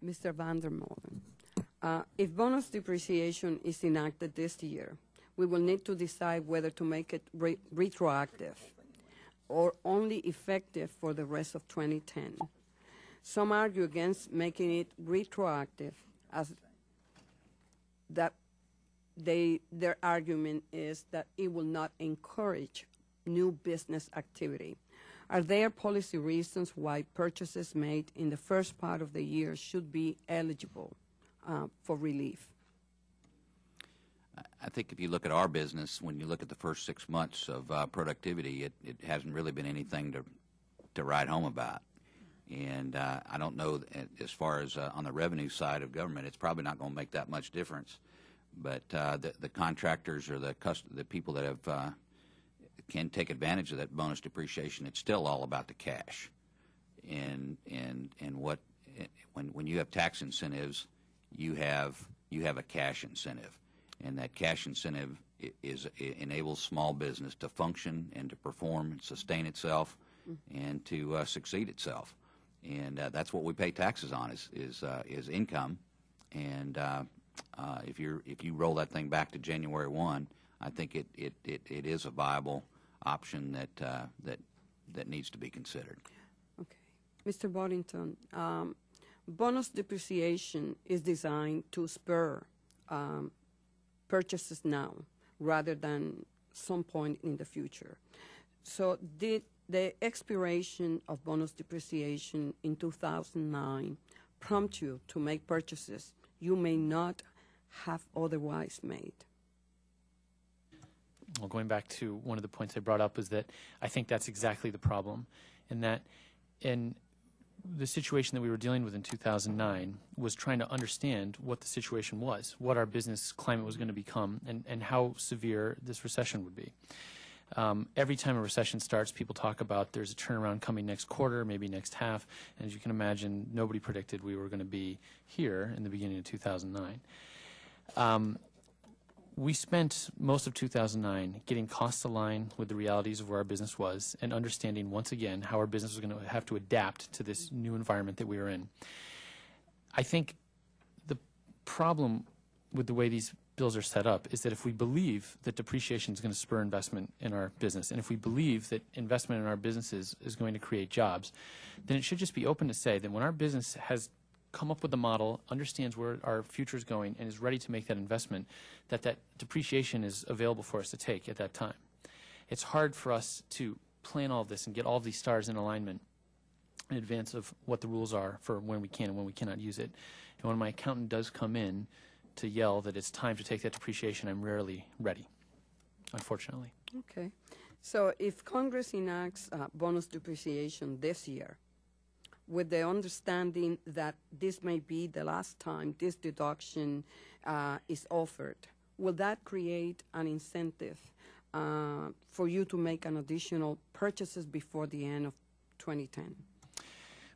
Mr. Van der Molen, if bonus depreciation is enacted this year, we will need to decide whether to make it retroactive or only effective for the rest of 2010. Some argue against making it retroactive, as that their argument is that it will not encourage new business activity. Are there policy reasons why purchases made in the first part of the year should be eligible for relief? I think if you look at our business, when you look at the first 6 months of productivity, it hasn't really been anything to write home about. And I don't know, as far as on the revenue side of government, it's probably not going to make that much difference. But the contractors or the people that have can take advantage of that bonus depreciation, it's still all about the cash. And what when you have tax incentives, you have a cash incentive, and that cash incentive enables small business to function and to perform and sustain itself and to succeed itself. And that's what we pay taxes on is income. And if you roll that thing back to January 1, I think it is a viable option that needs to be considered. Okay, Mr. Boddington, bonus depreciation is designed to spur purchases now rather than some point in the future. So did the expiration of bonus depreciation in 2009 prompt you to make purchases you may not have otherwise made? Well, going back to one of the points I brought up is that I think that's exactly the problem, in that in the situation that we were dealing with in 2009 was trying to understand what the situation was, what our business climate was going to become, and how severe this recession would be. Every time a recession starts, people talk about there's a turnaround coming next quarter, maybe next half, and as you can imagine, nobody predicted we were going to be here in the beginning of 2009. We spent most of 2009 getting costs aligned with the realities of where our business was and understanding once again how our business was going to have to adapt to this new environment that we were in. I think the problem with the way these bills are set up is that if we believe that depreciation is going to spur investment in our business, and if we believe that investment in our businesses is going to create jobs, then it should just be open to say that when our business has come up with a model, understands where our future is going, and is ready to make that investment, that depreciation is available for us to take at that time. It's hard for us to plan all of this and get all of these stars in alignment in advance of what the rules are for when we can and when we cannot use it. And when my accountant does come in to yell that it's time to take that depreciation, I'm rarely ready, unfortunately. Okay. So if Congress enacts bonus depreciation this year, with the understanding that this may be the last time this deduction is offered, will that create an incentive for you to make an additional purchases before the end of 2010?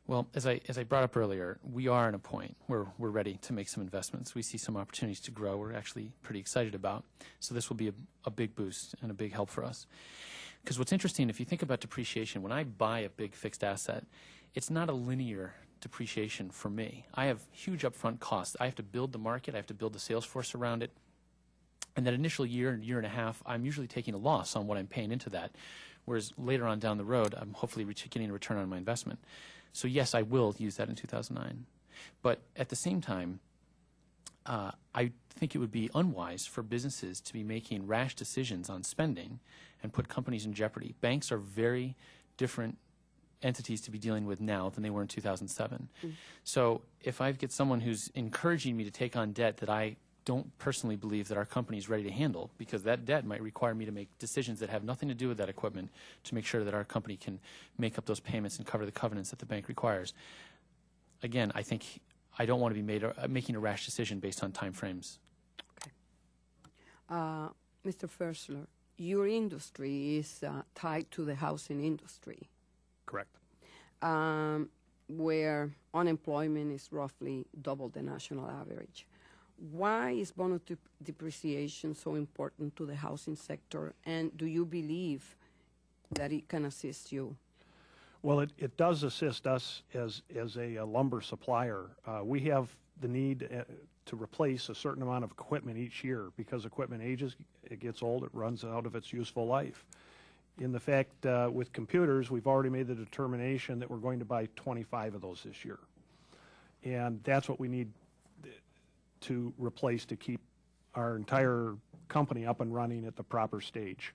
Well, as I brought up earlier, we are at a point where we're ready to make some investments. We see some opportunities to grow we're actually pretty excited about. So this will be a big boost and a big help for us. Because what's interesting, if you think about depreciation, when I buy a big fixed asset, it's not a linear depreciation for me. I have huge upfront costs. I have to build the market. I have to build the sales force around it. And that initial year and a half, I'm usually taking a loss on what I'm paying into that, whereas later on down the road, I'm hopefully getting a return on my investment. So yes, I will use that in 2009. But at the same time, I think it would be unwise for businesses to be making rash decisions on spending and put companies in jeopardy. Banks are very different entities to be dealing with now than they were in 2007. So if I get someone who's encouraging me to take on debt that I don't personally believe that our company is ready to handle, because that debt might require me to make decisions that have nothing to do with that equipment to make sure that our company can make up those payments and cover the covenants that the bank requires. Again, I think I don't want to be making a rash decision based on time frames. Okay. Mr. Fersler, your industry is tied to the housing industry. Correct. Where unemployment is roughly double the national average. Why is bonus depreciation so important to the housing sector, and do you believe that it can assist you? Well, it does assist us as a lumber supplier. We have the need to replace a certain amount of equipment each year because equipment ages, it gets old, it runs out of its useful life. In the fact, with computers, we've already made the determination that we're going to buy 25 of those this year. And that's what we need to replace to keep our entire company up and running at the proper stage.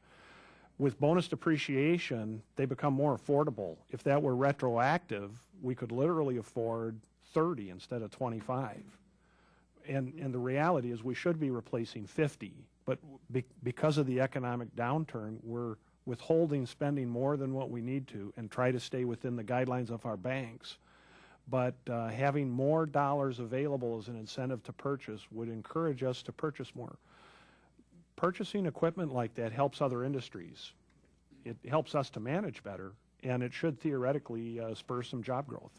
With bonus depreciation, they become more affordable. If that were retroactive, we could literally afford 30 instead of 25. And the reality is we should be replacing 50, but because of the economic downturn, we're withholding spending more than what we need to and try to stay within the guidelines of our banks. But having more dollars available as an incentive to purchase would encourage us to purchase more. Purchasing equipment like that helps other industries. It helps us to manage better, and it should theoretically spur some job growth.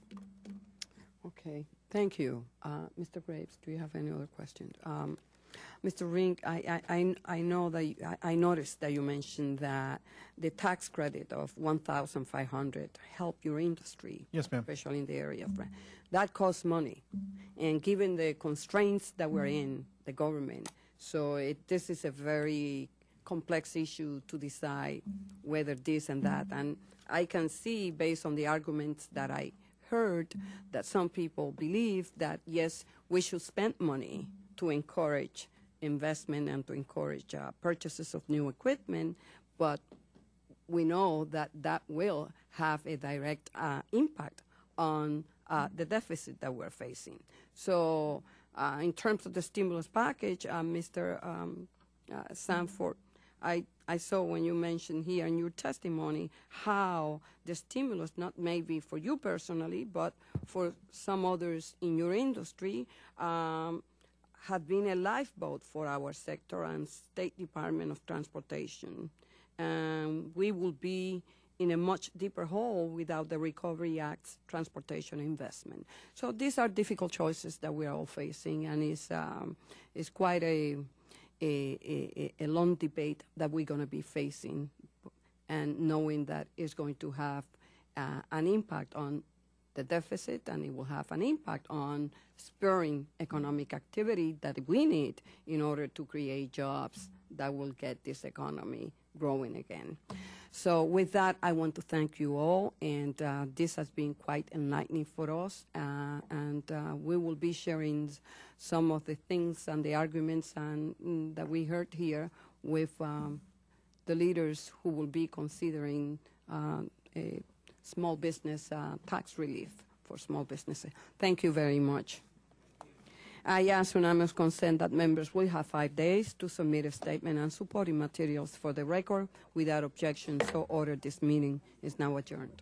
Okay, thank you. Mr. Graves, do you have any other questions? Mr. Rink, I know that I noticed that you mentioned that the tax credit of $1,500 helped your industry. Yes, ma'am. Especially in the area of rent. That costs money, and given the constraints that we're in, the government, so this is a very complex issue to decide whether this and that. And I can see, based on the arguments that I heard, that some people believe that, yes, we should spend money to encourage investment and to encourage purchases of new equipment, but we know that that will have a direct impact on the deficit that we're facing. So in terms of the stimulus package, Mr. Sanford, I saw when you mentioned here in your testimony how the stimulus, not maybe for you personally, but for some others in your industry, had been a lifeboat for our sector and State Department of Transportation. And we will be in a much deeper hole without the Recovery Act's transportation investment. So these are difficult choices that we are all facing, and it's quite a long debate that we're going to be facing, and knowing that it's going to have an impact on the deficit, and it will have an impact on spurring economic activity that we need in order to create jobs that will get this economy growing again. So with that, I want to thank you all, and this has been quite enlightening for us, and we will be sharing some of the things and the arguments that we heard here with the leaders who will be considering a small business tax relief for small businesses. Thank you very much. I ask unanimous consent that members will have 5 days to submit a statement and supporting materials for the record. Without objection, so ordered. This meeting is now adjourned.